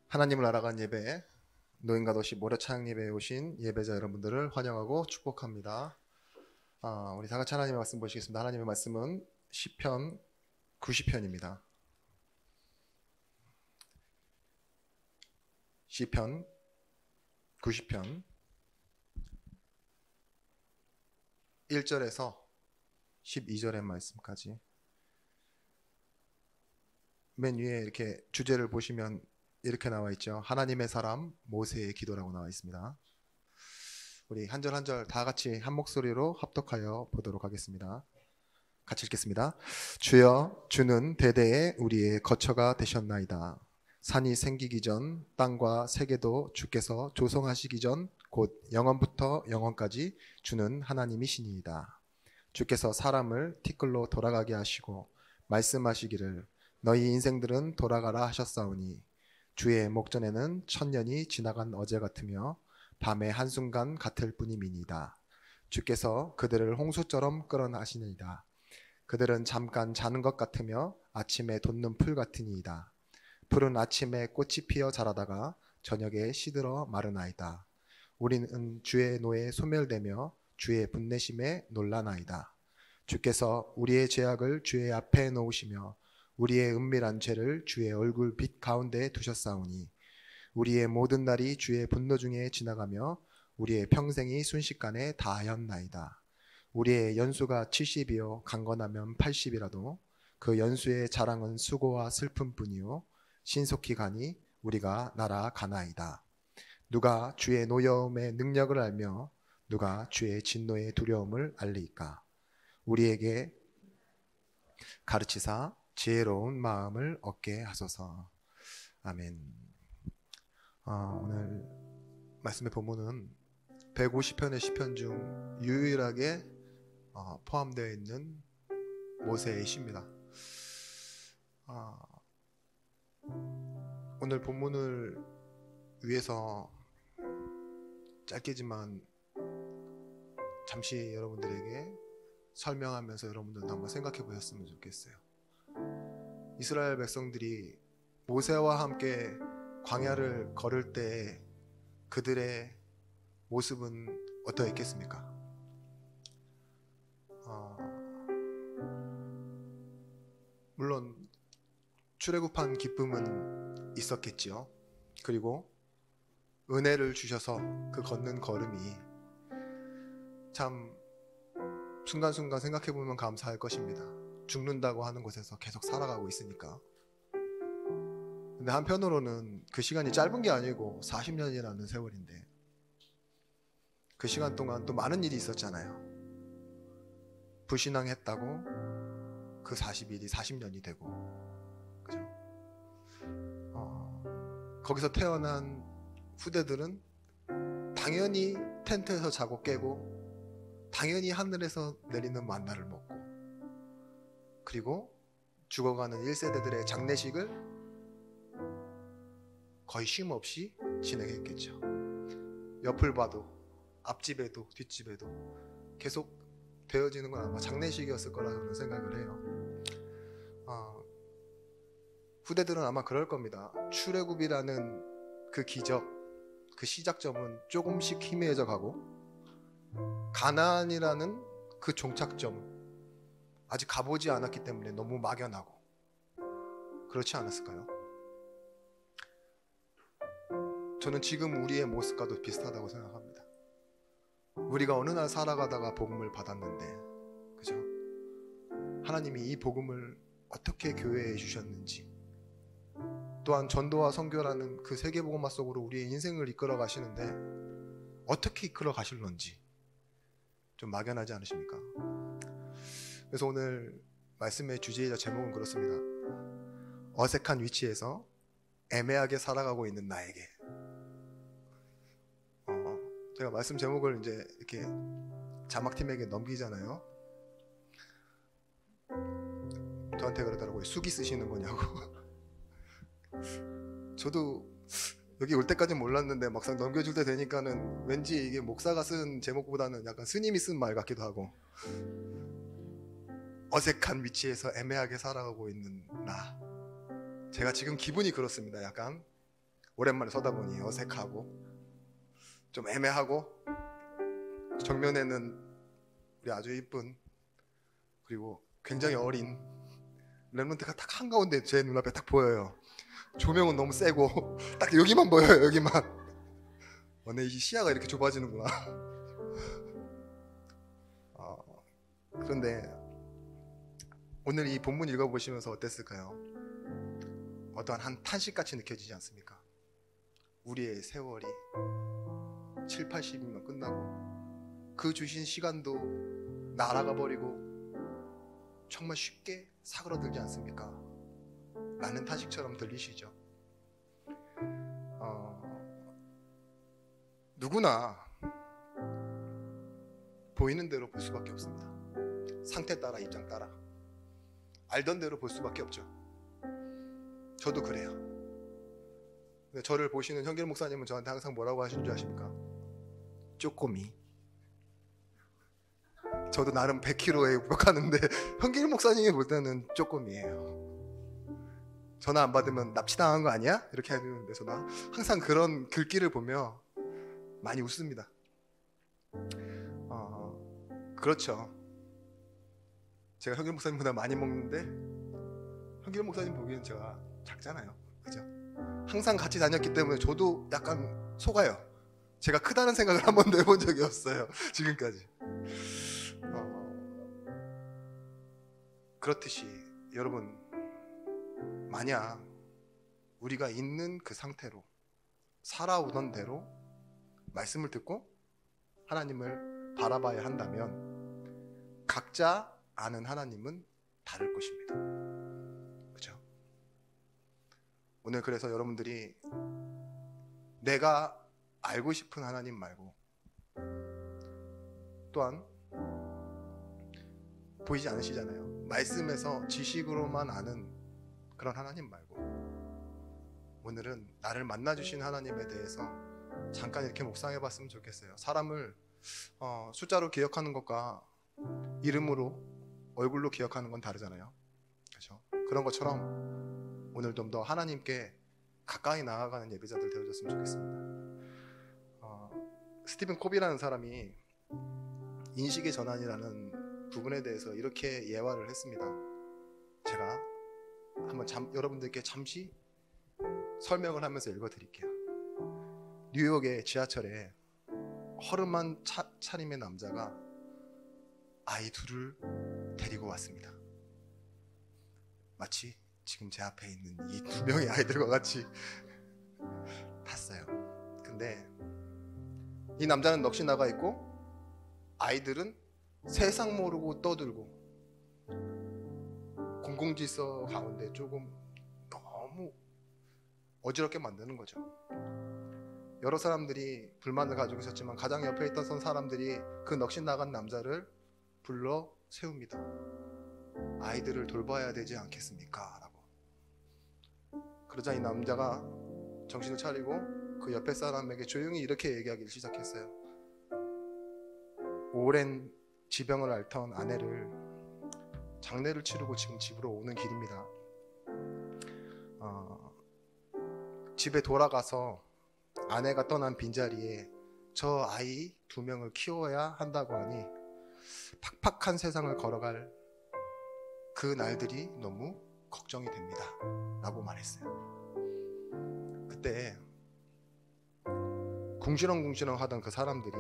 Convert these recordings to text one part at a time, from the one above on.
하나님을 알아간 예배, 노인과 도시 모래찬양 예배에 오신 예배자 여러분들을 환영하고 축복합니다. 우리 다 같이 하나님의 말씀 보시겠습니다. 하나님의 말씀은 시편 90편입니다. 시편 90편 1절에서 12절의 말씀까지. 맨 위에 이렇게 주제를 보시면 이렇게 나와 있죠. 하나님의 사람 모세의 기도라고 나와 있습니다. 우리 한 절 한 절 다 같이 한 목소리로 합독하여 보도록 하겠습니다. 같이 읽겠습니다. 주여, 주는 대대에 우리의 거처가 되셨나이다. 산이 생기기 전 땅과 세계도 주께서 조성하시기 전 곧 영원부터 영원까지 주는 하나님이시니이다. 주께서 사람을 티끌로 돌아가게 하시고 말씀하시기를 너희 인생들은 돌아가라 하셨사오니 주의 목전에는 천년이 지나간 어제 같으며 밤의 한순간 같을 뿐임이니이다. 주께서 그들을 홍수처럼 끌어나시니이다. 그들은 잠깐 자는 것 같으며 아침에 돋는 풀 같으니이다. 풀은 아침에 꽃이 피어 자라다가 저녁에 시들어 마르나이다. 우리는 주의 노에 소멸되며 주의 분내심에 놀라나이다. 주께서 우리의 죄악을 주의 앞에 놓으시며 우리의 은밀한 죄를 주의 얼굴 빛 가운데 두셨사오니 우리의 모든 날이 주의 분노 중에 지나가며 우리의 평생이 순식간에 다하였나이다. 우리의 연수가 70이요 강건하면 80이라도 그 연수의 자랑은 수고와 슬픔뿐이요 신속히 가니 우리가 날아가나이다. 누가 주의 노여움의 능력을 알며 누가 주의 진노의 두려움을 알리이까. 우리에게 가르치사 지혜로운 마음을 얻게 하소서. 아멘. 오늘 말씀의 본문은 150편의 시편 중 유일하게 포함되어 있는 모세의 시입니다. 오늘 본문을 위해서 짧게지만 잠시 여러분들에게 설명하면서 여러분들도 한번 생각해 보셨으면 좋겠어요. 이스라엘 백성들이 모세와 함께 광야를 걸을 때 그들의 모습은 어떠했겠습니까? 물론 출애굽한 기쁨은 있었겠지요. 그리고 은혜를 주셔서 그 걷는 걸음이 참 순간순간 생각해보면 감사할 것입니다. 죽는다고 하는 곳에서 계속 살아가고 있으니까. 근데 한편으로는 그 시간이 짧은 게 아니고 40년이라는 세월인데 그 시간 동안 또 많은 일이 있었잖아요. 불신앙했다고 그 40일이 40년이 되고, 그죠? 거기서 태어난 후대들은 당연히 텐트에서 자고 깨고 당연히 하늘에서 내리는 만나를 먹고 그리고 죽어가는 1세대들의 장례식을 거의 쉼 없이 진행했겠죠. 옆을 봐도 앞집에도 뒷집에도 계속 되어지는 건 아마 장례식이었을 거라 저는 생각을 해요. 후대들은 아마 그럴 겁니다. 출애굽이라는 그 기적, 그 시작점은 조금씩 희미해져 가고 가나안이라는 그 종착점 아직 가보지 않았기 때문에 너무 막연하고 그렇지 않았을까요? 저는 지금 우리의 모습과도 비슷하다고 생각합니다. 우리가 어느 날 살아가다가 복음을 받았는데, 그죠? 하나님이 이 복음을 어떻게 교회에 주셨는지, 또한 전도와 선교라는 그 세계복음화 속으로 우리의 인생을 이끌어 가시는데 어떻게 이끌어 가실런지 좀 막연하지 않으십니까? 그래서 오늘 말씀의 주제이자 제목은 그렇습니다. 어색한 위치에서 애매하게 살아가고 있는 나에게. 제가 말씀 제목을 이제 이렇게 자막팀에게 넘기잖아요. 저한테 그러더라고요. 수기 쓰시는 거냐고. 저도 여기 올 때까지는 몰랐는데 막상 넘겨줄 때 되니까는 왠지 이게 목사가 쓴 제목보다는 약간 스님이 쓴 말 같기도 하고, 어색한 위치에서 애매하게 살아가고 있는 나. 제가 지금 기분이 그렇습니다. 약간 오랜만에 서다 보니 어색하고 좀 애매하고, 정면에는 우리 아주 이쁜 그리고 굉장히 어린 랩런트가 딱 한가운데 제 눈앞에 딱 보여요. 조명은 너무 세고 딱 여기만 보여요. 여기만. 내 이 시야가 이렇게 좁아지는구나. 그런데 오늘 이 본문 읽어보시면서 어땠을까요? 어떠한 한 탄식같이 느껴지지 않습니까? 우리의 세월이 7, 80이면 끝나고 그 주신 시간도 날아가 버리고 정말 쉽게 사그러들지 않습니까? 라는 탄식처럼 들리시죠? 누구나 보이는 대로 볼 수밖에 없습니다. 상태 따라, 입장 따라 알던 대로 볼 수밖에 없죠. 저도 그래요. 근데 저를 보시는 현길 목사님은 저한테 항상 뭐라고 하시는 줄 아십니까? 쪼꼬미. 저도 나름 100kg에 부각하는데 현길 목사님이 볼 때는 쪼꼬미예요. 전화 안 받으면 납치당한 거 아니야? 이렇게 하는데 저는 항상 그런 글귀를 보며 많이 웃습니다. 그렇죠. 제가 현길 목사님보다 많이 먹는데 현길 목사님 보기엔 제가 작잖아요. 그죠? 항상 같이 다녔기 때문에 저도 약간 속아요. 제가 크다는 생각을 한 번도 해본 적이 없어요. 지금까지. 그렇듯이 여러분, 만약 우리가 있는 그 상태로 살아오던 대로 말씀을 듣고 하나님을 바라봐야 한다면 각자 아는 하나님은 다를 것입니다. 그렇죠? 오늘 그래서 여러분들이 내가 알고 싶은 하나님 말고 또한 보이지 않으시잖아요. 말씀에서 지식으로만 아는 그런 하나님 말고 오늘은 나를 만나주신 하나님에 대해서 잠깐 이렇게 묵상해 봤으면 좋겠어요. 사람을 숫자로 기억하는 것과 이름으로, 얼굴로 기억하는 건 다르잖아요. 그렇죠? 그런 것처럼 오늘 좀 더 하나님께 가까이 나아가는 예배자들 되어줬으면 좋겠습니다. 스티븐 코비라는 사람이 인식의 전환이라는 부분에 대해서 이렇게 예화를 했습니다. 제가 한번 여러분들께 잠시 설명을 하면서 읽어드릴게요. 뉴욕의 지하철에 허름한 차림의 남자가 아이 둘을 데리고 왔습니다. 마치 지금 제 앞에 있는 이 두 명의 아이들과 같이 탔어요. 근데 이 남자는 넋이 나가 있고 아이들은 세상 모르고 떠들고 공공질서 가운데 조금 너무 어지럽게 만드는 거죠. 여러 사람들이 불만을 가지고 있었지만 가장 옆에 있던 사람들이 그 넋이 나간 남자를 불러 세웁니다. 아이들을 돌봐야 되지 않겠습니까? 라고. 그러자 이 남자가 정신을 차리고 그 옆에 사람에게 조용히 이렇게 얘기하기를 시작했어요. 오랜 지병을 앓던 아내를 장례를 치르고 지금 집으로 오는 길입니다. 집에 돌아가서 아내가 떠난 빈자리에 저 아이 2명을 키워야 한다고 하니 팍팍한 세상을 걸어갈 그 날들이 너무 걱정이 됩니다 라고 말했어요. 그때 궁시렁궁시렁 하던 그 사람들이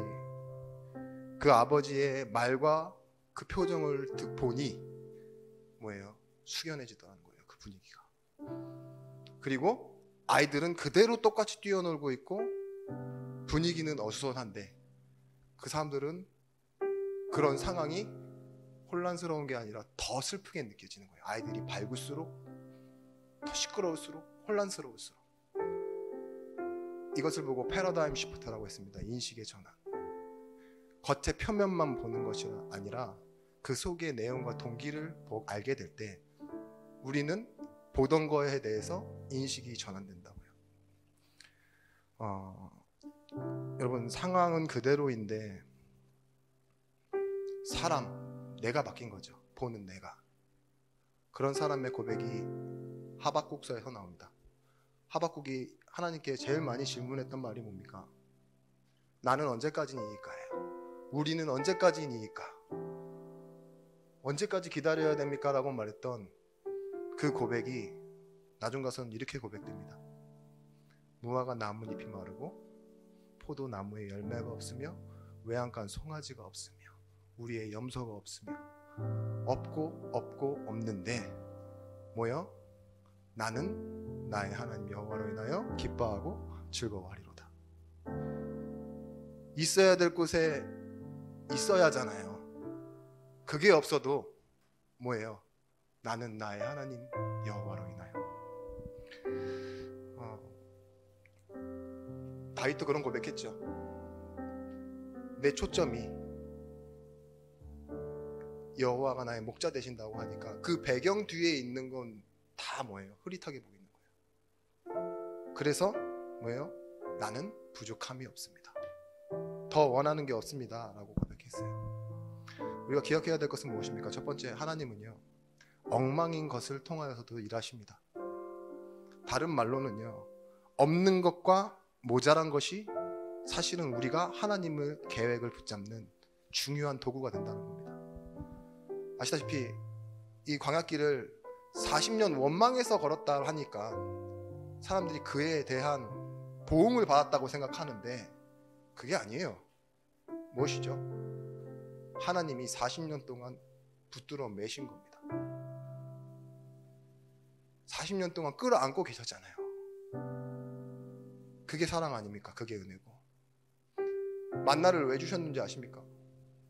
그 아버지의 말과 그 표정을 보니 뭐예요? 숙연해지더라는 거예요. 그 분위기가. 그리고 아이들은 그대로 똑같이 뛰어놀고 있고 분위기는 어수선한데 그 사람들은 그런 상황이 혼란스러운 게 아니라 더 슬프게 느껴지는 거예요. 아이들이 밝을수록 더 시끄러울수록 혼란스러울수록. 이것을 보고 패러다임 시프트라고 했습니다. 인식의 전환. 겉의 표면만 보는 것이 아니라 그 속의 내용과 동기를 알게 될 때 우리는 보던 거에 대해서 인식이 전환된다고요. 여러분, 상황은 그대로인데 사람, 내가 바뀐 거죠. 보는 내가. 그런 사람의 고백이 하박국서에서 나옵니다. 하박국이 하나님께 제일 많이 질문했던 말이 뭡니까? 나는 언제까지니까요? 우리는 언제까지니까? 언제까지 기다려야 됩니까? 라고 말했던 그 고백이 나중 가서는 이렇게 고백됩니다. 무화과 나뭇잎이 마르고 포도나무에 열매가 없으며 외양간 송아지가 없으며 우리의 염소가 없으며 없고 없는데 뭐요? 나는 나의 하나님 여호와로 인하여 기뻐하고 즐거워하리로다. 있어야 될 곳에 있어야 하잖아요. 그게 없어도 뭐예요? 나는 나의 하나님 여호와로 인하여. 다윗도 그런 고백했죠. 내 초점이 여호와가 나의 목자 되신다고 하니까 그 배경 뒤에 있는 건 다 뭐예요? 흐릿하게 보이는 거예요. 그래서 뭐예요? 나는 부족함이 없습니다. 더 원하는 게 없습니다 라고 고백했어요. 우리가 기억해야 될 것은 무엇입니까? 첫 번째, 하나님은요 엉망인 것을 통하여서도 일하십니다. 다른 말로는요 없는 것과 모자란 것이 사실은 우리가 하나님의 계획을 붙잡는 중요한 도구가 된다는 겁니다. 아시다시피 이 광야길을 40년 원망해서 걸었다 하니까 사람들이 그에 대한 보응을 받았다고 생각하는데 그게 아니에요. 무엇이죠? 하나님이 40년 동안 붙들어 매신 겁니다. 40년 동안 끌어안고 계셨잖아요. 그게 사랑 아닙니까? 그게 은혜고. 만나를 왜 주셨는지 아십니까?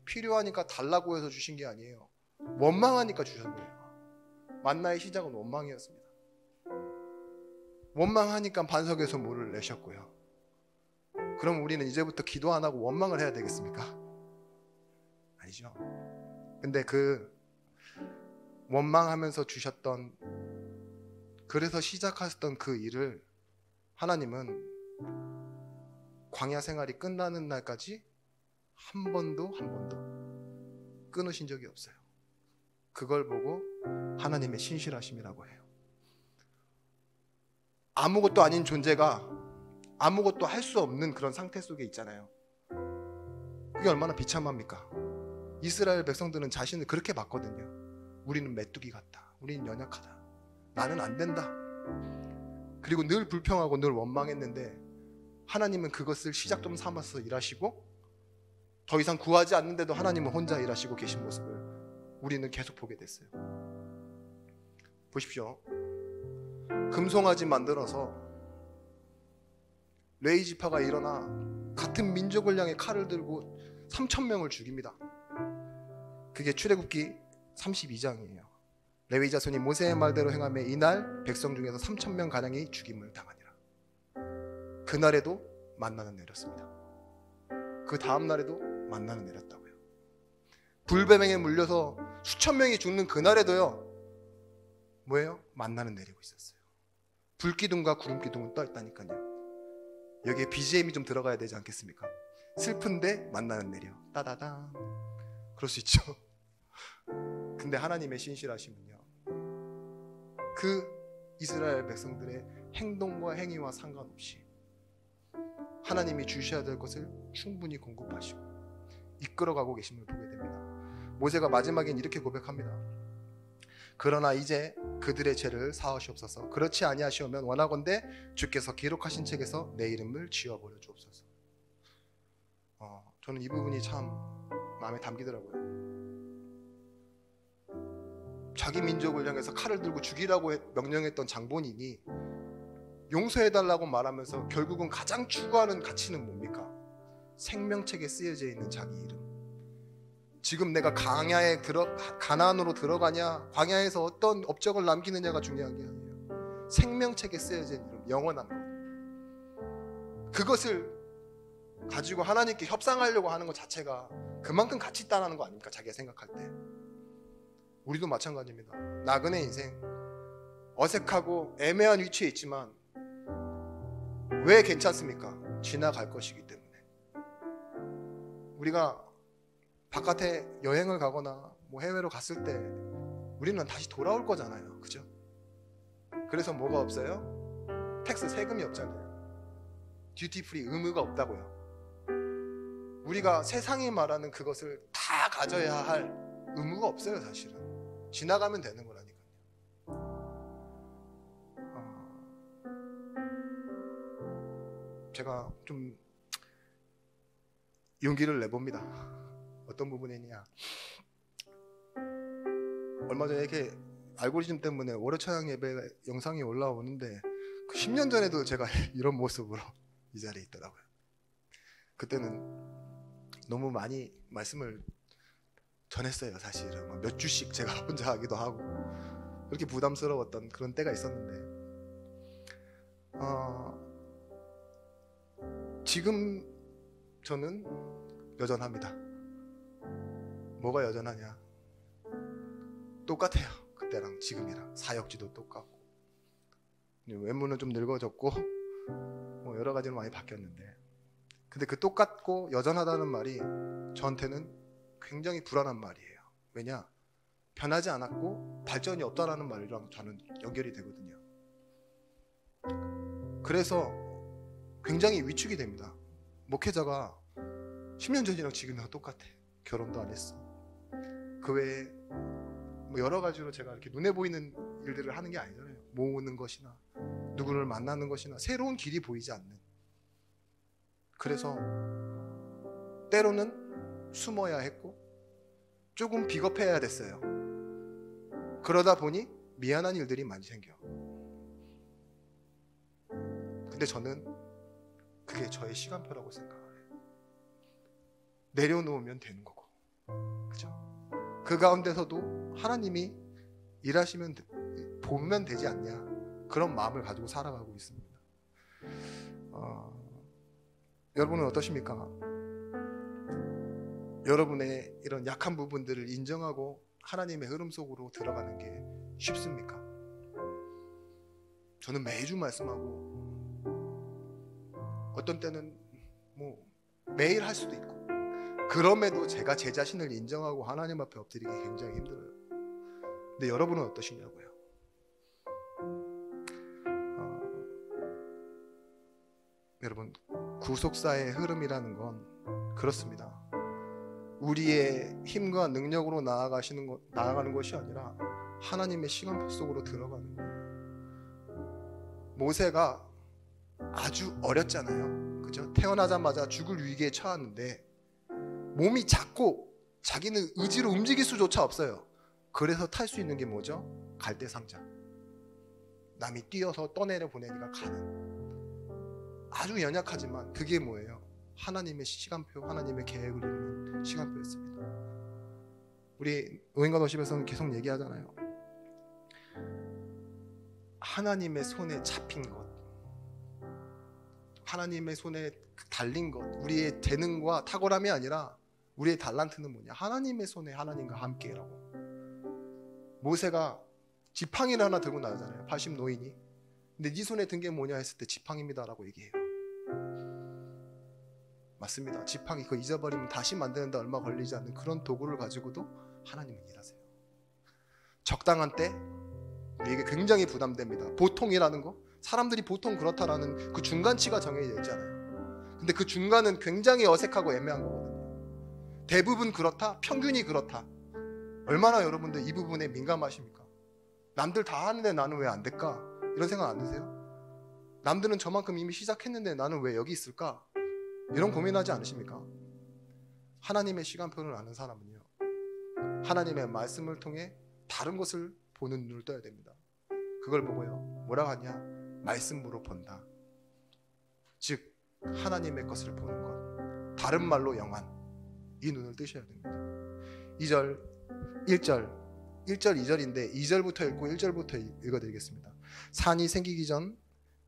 필요하니까 달라고 해서 주신 게 아니에요. 원망하니까 주신 거예요. 만나의 시작은 원망이었습니다. 원망하니까 반석에서 물을 내셨고요. 그럼 우리는 이제부터 기도 안 하고 원망을 해야 되겠습니까? 아니죠. 근데 그 원망하면서 주셨던, 그래서 시작하셨던 그 일을 하나님은 광야 생활이 끝나는 날까지 한 번도 끊으신 적이 없어요. 그걸 보고 하나님의 신실하심이라고 해요. 아무것도 아닌 존재가 아무것도 할 수 없는 그런 상태 속에 있잖아요. 그게 얼마나 비참합니까? 이스라엘 백성들은 자신을 그렇게 봤거든요. 우리는 메뚜기 같다. 우리는 연약하다. 나는 안 된다. 그리고 늘 불평하고 늘 원망했는데 하나님은 그것을 시작점 삼아서 일하시고 더 이상 구하지 않는데도 하나님은 혼자 일하시고 계신 모습을 우리는 계속 보게 됐어요. 보십시오. 금송아지 만들어서 레위 지파가 일어나 같은 민족을 향해 칼을 들고 3,000명을 죽입니다. 그게 출애굽기 32장이에요. 레위 자손이 모세의 말대로 행하며 이날 백성 중에서 3,000명 가량이 죽임을 당하니라. 그날에도 만나는 내렸습니다. 그 다음 날에도 만나는 내렸다고요. 불뱀에게 물려서 수천 명이 죽는 그날에도요 뭐예요? 만나는 내리고 있었어요. 불기둥과 구름기둥은 떠 있다니까요. 여기에 BGM이 좀 들어가야 되지 않겠습니까? 슬픈데 만나는 내려 따다당. 그럴 수 있죠. 근데 하나님의 신실하심은요 그 이스라엘 백성들의 행동과 행위와 상관없이 하나님이 주셔야 될 것을 충분히 공급하시고 이끌어가고 계심을 보게 됩니다. 모세가 마지막엔 이렇게 고백합니다. 그러나 이제 그들의 죄를 사하시옵소서. 그렇지 아니하시오면 원하건대 주께서 기록하신 책에서 내 이름을 지워버려 주옵소서. 저는 이 부분이 참 마음에 담기더라고요. 자기 민족을 향해서 칼을 들고 죽이라고 명령했던 장본인이 용서해달라고 말하면서 결국은 가장 추구하는 가치는 뭡니까? 생명책에 쓰여져 있는 자기 이름. 지금 내가 가나안으로 들어가냐, 광야에서 어떤 업적을 남기느냐가 중요한 게 아니에요. 생명책에 쓰여진 이름, 영원한 것. 그것을 가지고 하나님께 협상하려고 하는 것 자체가 그만큼 가치 있다는 거 아닙니까? 자기가 생각할 때. 우리도 마찬가지입니다. 나그네 인생, 어색하고 애매한 위치에 있지만 왜 괜찮습니까? 지나갈 것이기 때문에. 우리가 바깥에 여행을 가거나 뭐 해외로 갔을 때 우리는 다시 돌아올 거잖아요. 그죠? 그래서 뭐가 없어요? 텍스 세금이 없잖아요. 듀티프리 의무가 없다고요. 우리가 세상이 말하는 그것을 다 가져야 할 의무가 없어요. 사실은 지나가면 되는 거라니까요. 제가 좀 용기를 내봅니다. 어떤 부분이냐, 얼마 전에 이렇게 알고리즘 때문에 월요 찬양 예배 영상이 올라오는데 그 10년 전에도 제가 이런 모습으로 이 자리에 있더라고요. 그때는 너무 많이 말씀을 전했어요. 사실은 몇 주씩 제가 혼자 하기도 하고 그렇게 부담스러웠던 그런 때가 있었는데 지금 저는 여전합니다. 뭐가 여전하냐? 똑같아요. 그때랑 지금이랑 사역지도 똑같고 외모는 좀 늙어졌고 뭐 여러 가지로 많이 바뀌었는데, 근데 그 똑같고 여전하다는 말이 저한테는 굉장히 불안한 말이에요. 왜냐? 변하지 않았고 발전이 없다라는 말이랑 저는 연결이 되거든요. 그래서 굉장히 위축이 됩니다. 목회자가 10년 전이랑 지금이랑 똑같아. 결혼도 안 했어. 그 외에 뭐 여러 가지로 제가 이렇게 눈에 보이는 일들을 하는 게 아니잖아요. 모으는 것이나 누구를 만나는 것이나 새로운 길이 보이지 않는. 그래서 때로는 숨어야 했고 조금 비겁해야 됐어요. 그러다 보니 미안한 일들이 많이 생겨. 근데 저는 그게 저의 시간표라고 생각을 해요. 내려놓으면 되는 거고, 그죠? 그 가운데서도 하나님이 일하시면 보면 되지 않냐, 그런 마음을 가지고 살아가고 있습니다. 여러분은 어떠십니까? 여러분의 이런 약한 부분들을 인정하고 하나님의 흐름 속으로 들어가는 게 쉽습니까? 저는 매주 말씀하고 어떤 때는 뭐 매일 할 수도 있고, 그럼에도 제가 제 자신을 인정하고 하나님 앞에 엎드리기 굉장히 힘들어요. 근데 여러분은 어떠시냐고요? 여러분, 구속사의 흐름이라는 건 그렇습니다. 우리의 힘과 능력으로 나아가는 것이 아니라 하나님의 시간표 속으로 들어가는 거예요. 모세가 아주 어렸잖아요. 그죠? 태어나자마자 죽을 위기에 처했는데 몸이 작고 자기는 의지로 움직일 수조차 없어요. 그래서 탈 수 있는 게 뭐죠? 갈대 상자. 남이 뛰어서 떠내려 보내니까 가는. 아주 연약하지만 그게 뭐예요? 하나님의 시간표, 하나님의 계획을 이루는 시간표였습니다. 우리 응인과 도십에서는 계속 얘기하잖아요. 하나님의 손에 잡힌 것, 하나님의 손에 달린 것, 우리의 재능과 탁월함이 아니라 우리의 달란트는 뭐냐? 하나님의 손에 하나님과 함께라고. 모세가 지팡이를 하나 들고 나가잖아요. 80 노인이. 근데 네 손에 든 게 뭐냐 했을 때 지팡이입니다라고 얘기해요. 맞습니다. 지팡이 그거 잊어버리면 다시 만드는데 얼마 걸리지 않는 그런 도구를 가지고도 하나님은 일하세요. 적당한 때 우리에게 굉장히 부담됩니다. 보통이라는 거, 사람들이 보통 그렇다라는 그 중간치가 정해져 있잖아요. 근데 그 중간은 굉장히 어색하고 애매한 거거든요. 대부분 그렇다, 평균이 그렇다. 얼마나 여러분들 이 부분에 민감하십니까? 남들 다 하는데 나는 왜 안 될까? 이런 생각 안 드세요? 남들은 저만큼 이미 시작했는데 나는 왜 여기 있을까? 이런 고민하지 않으십니까? 하나님의 시간표를 아는 사람은요, 하나님의 말씀을 통해 다른 것을 보는 눈을 떠야 됩니다. 그걸 보고요, 뭐라고 하냐? 말씀으로 본다. 즉 하나님의 것을 보는 것, 다른 말로 영안, 이 눈을 뜨셔야 됩니다. 2절, 1절, 2절인데 2절부터 읽고 1절부터 읽어드리겠습니다. 산이 생기기 전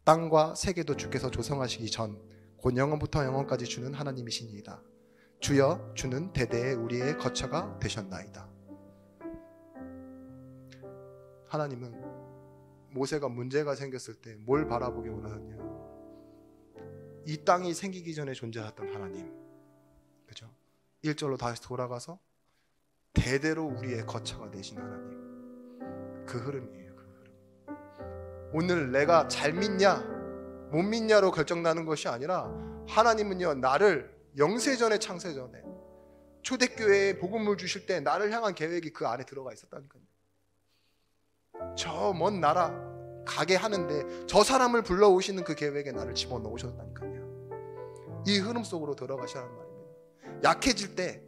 땅과 세계도 주께서 조성하시기 전 곧 영원부터 영원까지 주는 하나님이시니이다. 주여, 주는 대대에 우리의 거처가 되셨나이다. 하나님은 모세가 문제가 생겼을 때 뭘 바라보기 원하느냐? 이 땅이 생기기 전에 존재했던 하나님, 그죠? 1절로 다시 돌아가서 대대로 우리의 거처가 되신 하나님, 그 흐름이에요. 그 흐름. 오늘 내가 잘 믿냐? 못 믿냐로 결정나는 것이 아니라 하나님은요, 나를 영세전에 창세전에 초대교회에 복음을 주실 때 나를 향한 계획이 그 안에 들어가 있었다니까요. 저 먼 나라 가게 하는데 저 사람을 불러오시는 그 계획에 나를 집어넣으셨다니까요. 이 흐름 속으로 들어가시라는 말입니다. 약해질 때,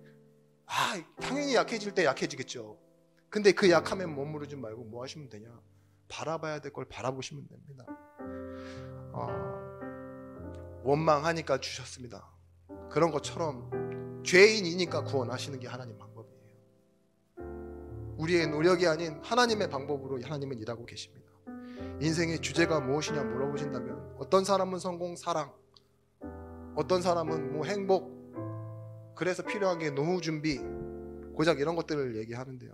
당연히 약해질 때 약해지겠죠. 근데 그 약함에 머무르지 말고 뭐 하시면 되냐? 바라봐야 될 걸 바라보시면 됩니다. 원망하니까 주셨습니다. 그런 것처럼 죄인이니까 구원하시는 게 하나님 방법이에요. 우리의 노력이 아닌 하나님의 방법으로 하나님은 일하고 계십니다. 인생의 주제가 무엇이냐 물어보신다면 어떤 사람은 성공, 사랑, 어떤 사람은 뭐 행복, 그래서 필요한 게 노후 준비, 고작 이런 것들을 얘기하는데요.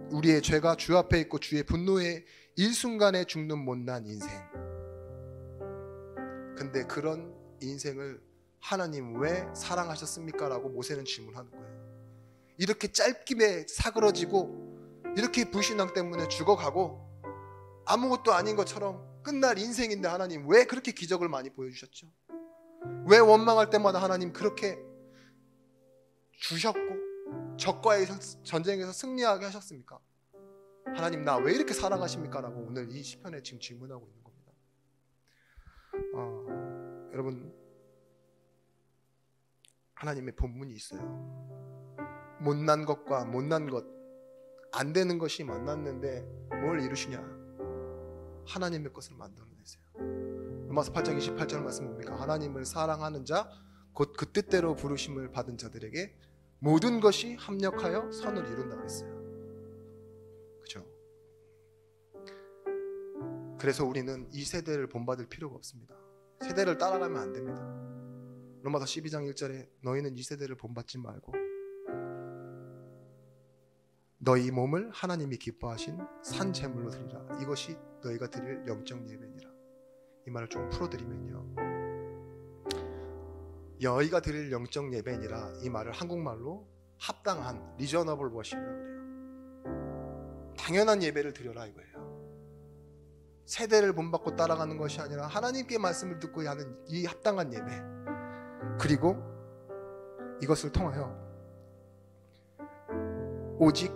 우리의 죄가 주 앞에 있고 주의 분노에 일순간에 죽는 못난 인생. 근데 그런 인생을 하나님 왜 사랑하셨습니까? 라고 모세는 질문하는 거예요. 이렇게 짧게 사그러지고 이렇게 불신앙 때문에 죽어가고 아무것도 아닌 것처럼 끝날 인생인데 하나님 왜 그렇게 기적을 많이 보여주셨죠? 왜 원망할 때마다 하나님 그렇게 주셨고 적과의 전쟁에서 승리하게 하셨습니까? 하나님 나 왜 이렇게 사랑하십니까? 라고 오늘 이 시편에 지금 질문하고 있는 겁니다. 여러분, 하나님의 본문이 있어요. 못난 것과 못난 것, 안 되는 것이 만났는데 뭘 이루시냐? 하나님의 것을 만들어내세요. 로마서 8장 28절 말씀 뭡니까? 하나님을 사랑하는 자 곧 그 뜻대로 부르심을 받은 자들에게 모든 것이 합력하여 선을 이룬다고 했어요. 그렇죠? 그래서 우리는 이 세대를 본받을 필요가 없습니다. 세대를 따라가면 안 됩니다. 로마서 12장 1절에 너희는 이 세대를 본받지 말고 너희 몸을 하나님이 기뻐하신 산 제물로 드리라. 이것이 너희가 드릴 영적 예배니라. 이 말을 좀 풀어드리면요, 너희가 드릴 영적 예배니라, 이 말을 한국말로 합당한 리저너블 워십이라고 그래요. 당연한 예배를 드려라 이거예요. 세대를 본받고 따라가는 것이 아니라 하나님께 말씀을 듣고 하는 이 합당한 예배, 그리고 이것을 통하여 오직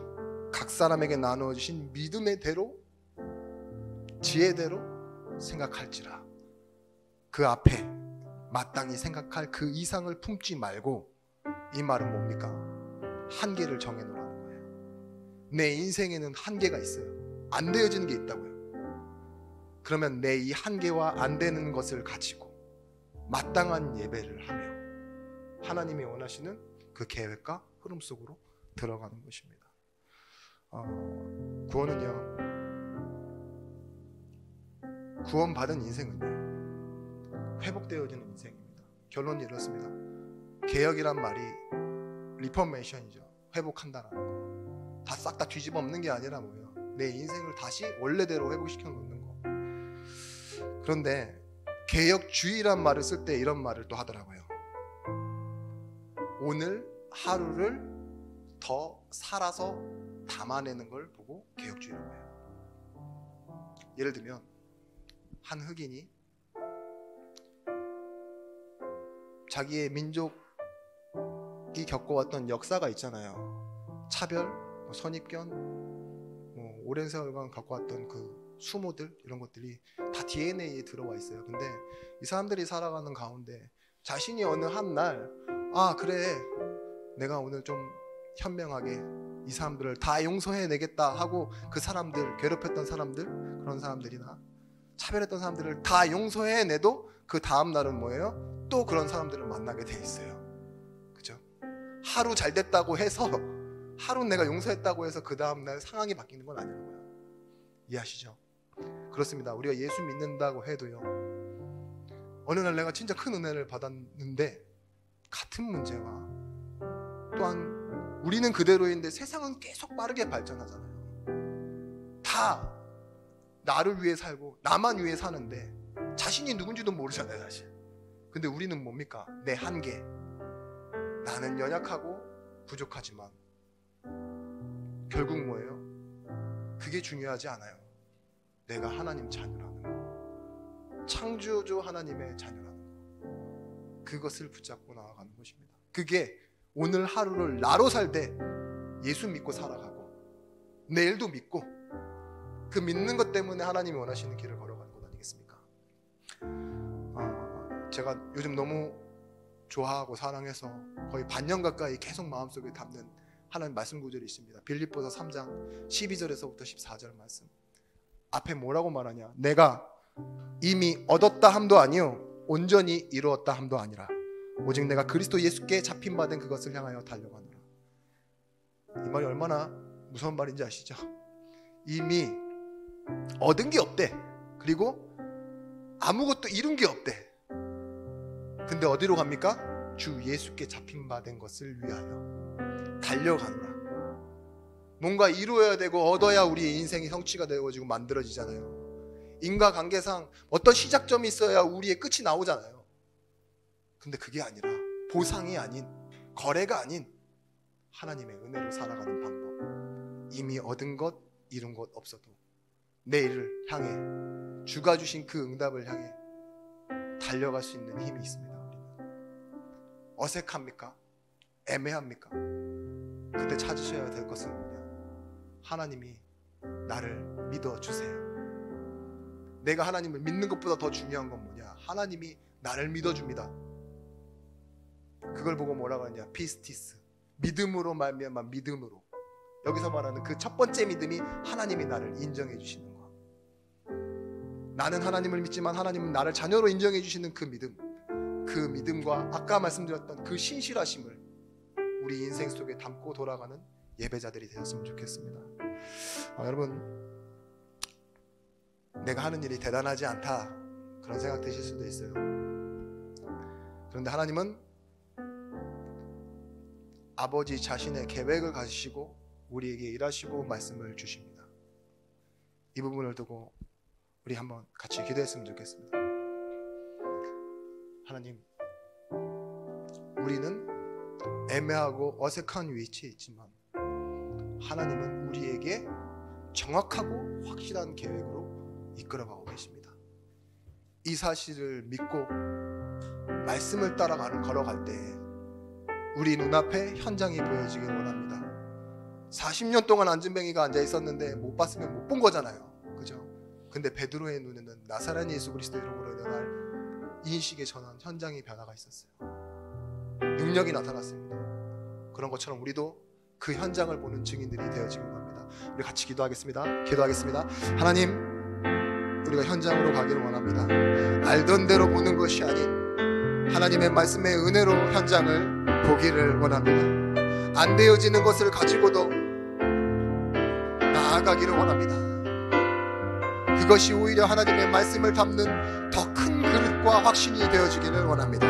각 사람에게 나누어 주신 믿음의 대로 지혜대로 생각할지라. 그 앞에 마땅히 생각할 그 이상을 품지 말고, 이 말은 뭡니까? 한계를 정해놓으라는 거예요. 내 인생에는 한계가 있어요. 안 되어지는 게 있다고요. 그러면 내 이 한계와 안 되는 것을 가지고 마땅한 예배를 하며 하나님이 원하시는 그 계획과 흐름 속으로 들어가는 것입니다. 구원은요, 구원받은 인생은요 회복되어지는 인생입니다. 결론이 이렇습니다. 개혁이란 말이 리포메이션이죠. 회복한다라는 거. 다 싹 다 뒤집어 엎는 게 아니라 뭐예요? 내 인생을 다시 원래대로 회복시켜 놓는 거. 그런데 개혁주의란 말을 쓸 때 이런 말을 또 하더라고요. 오늘 하루를 더 살아서 담아내는 걸 보고 개혁주의라고 해요. 예를 들면 한 흑인이 자기의 민족이 겪어왔던 역사가 있잖아요. 차별, 선입견, 오랜 세월간 겪어왔던 그 수모들, 이런 것들이 다 DNA에 들어와 있어요. 근데 이 사람들이 살아가는 가운데 자신이 어느 한 날, 그래, 내가 오늘 좀 현명하게 이 사람들을 다 용서해내겠다 하고 그 사람들, 괴롭혔던 사람들, 그런 사람들이나 차별했던 사람들을 다 용서해내도 그 다음 날은 뭐예요? 또 그런 사람들을 만나게 돼 있어요. 그죠? 하루 잘 됐다고 해서, 하루 내가 용서했다고 해서 그 다음 날 상황이 바뀌는 건 아니라고요. 이해하시죠? 그렇습니다. 우리가 예수 믿는다고 해도요, 어느 날 내가 진짜 큰 은혜를 받았는데 같은 문제와, 또한 우리는 그대로인데 세상은 계속 빠르게 발전하잖아요. 다 나를 위해 살고 나만 위해 사는데 자신이 누군지도 모르잖아요, 사실. 근데 우리는 뭡니까? 내 한계. 나는 연약하고 부족하지만 결국 뭐예요? 그게 중요하지 않아요. 내가 하나님 자녀라는 거. 창조주 하나님의 자녀라는 것, 그것을 붙잡고 나아가는 것입니다. 그게 오늘 하루를 나로 살되 예수 믿고 살아가고 내일도 믿고 그 믿는 것 때문에 하나님이 원하시는 길을 걸어가는 것 아니겠습니까? 제가 요즘 너무 좋아하고 사랑해서 거의 반년 가까이 계속 마음속에 담는 하나님 말씀 구절이 있습니다. 빌립보서 3장 12절에서부터 14절 말씀. 앞에 뭐라고 말하냐? 내가 이미 얻었다 함도 아니요 온전히 이루었다 함도 아니라 오직 내가 그리스도 예수께 잡힌 바 된 그것을 향하여 달려가노라. 이 말이 얼마나 무서운 말인지 아시죠? 이미 얻은 게 없대. 그리고 아무것도 이룬 게 없대. 근데 어디로 갑니까? 주 예수께 잡힌 바 된 것을 위하여 달려가노라. 뭔가 이루어야 되고 얻어야 우리의 인생이 성취가 되어지고 만들어지잖아요. 인과관계상 어떤 시작점이 있어야 우리의 끝이 나오잖아요. 근데 그게 아니라 보상이 아닌, 거래가 아닌 하나님의 은혜로 살아가는 방법. 이미 얻은 것, 이룬 것 없어도 내일을 향해 주가 주신 그 응답을 향해 달려갈 수 있는 힘이 있습니다. 어색합니까? 애매합니까? 그때 찾으셔야 될 것은 뭐냐? 하나님이 나를 믿어주세요. 내가 하나님을 믿는 것보다 더 중요한 건 뭐냐? 하나님이 나를 믿어줍니다. 그걸 보고 뭐라고 하냐? 피스티스, 믿음으로 말미암아 믿음으로. 여기서 말하는 그 첫 번째 믿음이 하나님이 나를 인정해 주시는 것. 나는 하나님을 믿지만 하나님은 나를 자녀로 인정해 주시는 그 믿음, 그 믿음과 아까 말씀드렸던 그 신실하심을 우리 인생 속에 담고 돌아가는 예배자들이 되었으면 좋겠습니다. 여러분, 내가 하는 일이 대단하지 않다 그런 생각 드실 수도 있어요. 그런데 하나님은 아버지 자신의 계획을 가지시고 우리에게 일하시고 말씀을 주십니다. 이 부분을 두고 우리 한번 같이 기도했으면 좋겠습니다. 하나님, 우리는 애매하고 어색한 위치에 있지만 하나님은 우리에게 정확하고 확실한 계획으로 이끌어가고 계십니다. 이 사실을 믿고 말씀을 따라 걸어갈 때 우리 눈앞에 현장이 보여지길 원합니다. 40년 동안 안진뱅이가 앉아 있었는데 못 봤으면 못 본 거잖아요. 그죠? 근데 베드로의 눈에는 나사렛 예수 그리스도 이름으로 일어날 인식의 전환, 현장의 변화가 있었어요. 능력이 나타났습니다. 그런 것처럼 우리도 그 현장을 보는 증인들이 되어지길 원합니다. 우리 같이 기도하겠습니다. 하나님, 우리가 현장으로 가기를 원합니다. 알던 대로 보는 것이 아닌 하나님의 말씀의 은혜로 현장을 보기를 원합니다. 안 되어지는 것을 가지고도 나아가기를 원합니다. 그것이 오히려 하나님의 말씀을 담는 더 큰 그릇과 확신이 되어지기를 원합니다.